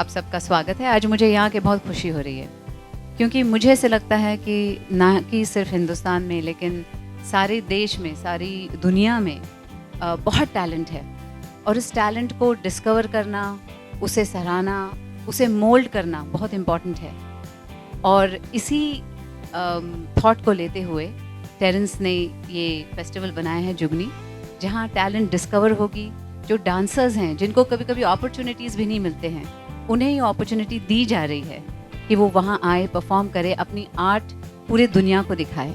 आप सबका स्वागत है। आज मुझे यहाँ के बहुत खुशी हो रही है क्योंकि मुझे ऐसे लगता है कि ना कि सिर्फ हिंदुस्तान में लेकिन सारे देश में, सारी दुनिया में बहुत टैलेंट है और इस टैलेंट को डिस्कवर करना, उसे सराहना, उसे मोल्ड करना बहुत इम्पॉर्टेंट है। और इसी थॉट को लेते हुए टेरेंस ने ये फेस्टिवल बनाया है जुगनी, जहाँ टैलेंट डिस्कवर होगी। जो डांसर्स हैं जिनको कभी कभी अपॉर्चुनिटीज़ भी नहीं मिलते हैं, उन्हें ये अपॉर्चुनिटी दी जा रही है कि वो वहाँ आए, परफॉर्म करें, अपनी आर्ट पूरे दुनिया को दिखाए।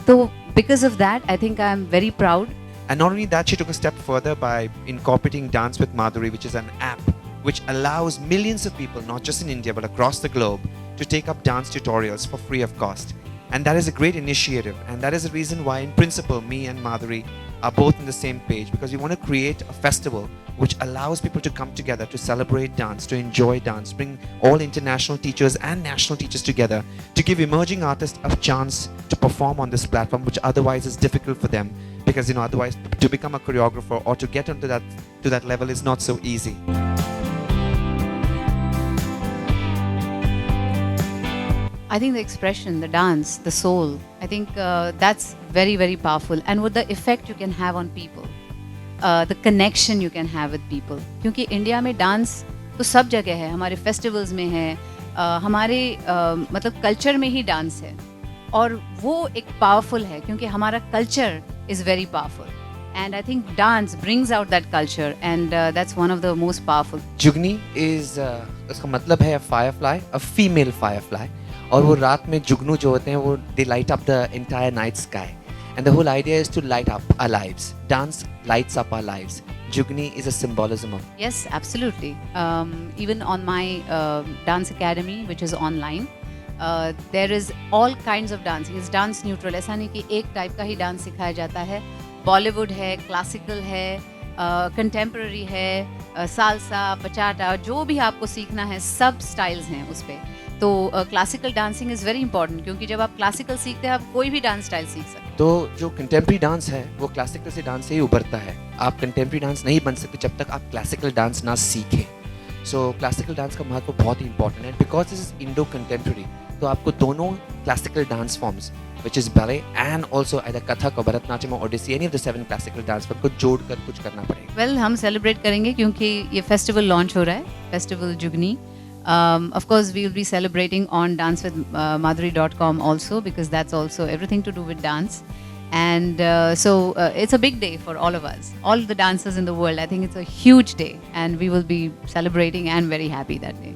तो because of that I think I am very proud. And not only that, she took a step further by incorporating Dance with Madhuri, which is an app which allows millions of people, not just in India but across the globe, to take up dance tutorials for free of cost. And that is a great initiative, and that is the reason why in principle me and Madhuri are both on the same page, because we want to create a festival which allows people to come together to celebrate dance, to enjoy dance, bring all international teachers and national teachers together to give emerging artists a chance to perform on this platform, which otherwise is difficult for them, because otherwise to become a choreographer or to get onto that level is not so easy. I think the expression, the dance, the soul, I think that's very, very powerful. And with the effect you can have on people, the connection you can have with people. क्योंकि India में dance तो सब जगह है, हमारे festivals में है, हमारे मतलब कल्चर में ही डांस है और वो एक पावरफुल है क्योंकि हमारा culture is very powerful. And I think dance brings out that culture, and that's one of the most powerful. Jugni is उसका मतलब है firefly, a female firefly. और वो रात में जुगनू जो होते हैं वो they light up the entire night sky, and the whole idea is to light up our lives. Dance lights up our lives. Jugni is a symbolism of. Yes, absolutely. Even on my dance academy, which is online, there is all kinds of dancing. It's dance neutral. ऐसा नहीं कि एक type का ही dance सिखाया जाता है. बॉलीवुड है, classical है, कंटेम्प्रेरी है, सालसा, बचाटा, जो भी आपको सीखना है सब स्टाइल्स हैं उस पर. तो classical dancing is very important क्योंकि जब आप क्लासिकल सीखते हैं आप कोई भी डांस स्टाइल सीख सकते हैं. तो जो कंटेम्प्रेरी डांस है वो क्लासिकल से डांस से ही उभरता है. आप कंटेम्प्रेरी डांस नहीं बन सकते जब तक आप क्लासिकल डांस ना सीखें. सो क्लासिकल डांस का महत्व बहुत ही इंपॉर्टेंट है because this is Indo contemporary. तो आपको दोनों classical dance forms which is ballet and also either Kathak or Bharatanatyam or Odissi, any of the 7 classical dance forms को जोड़कर कुछ करना पड़ेगा. Well, हम सेलिब्रेट करेंगे क्योंकि ये फेस्टिवल लॉन्च हो रहा है, festival जुगनी. Of course, we will be celebrating on dancewithmadhuri.com also because that's also everything to do with dance. And so it's a big day for all of us, all the dancers in the world. I think it's a huge day and we will be celebrating and very happy that day.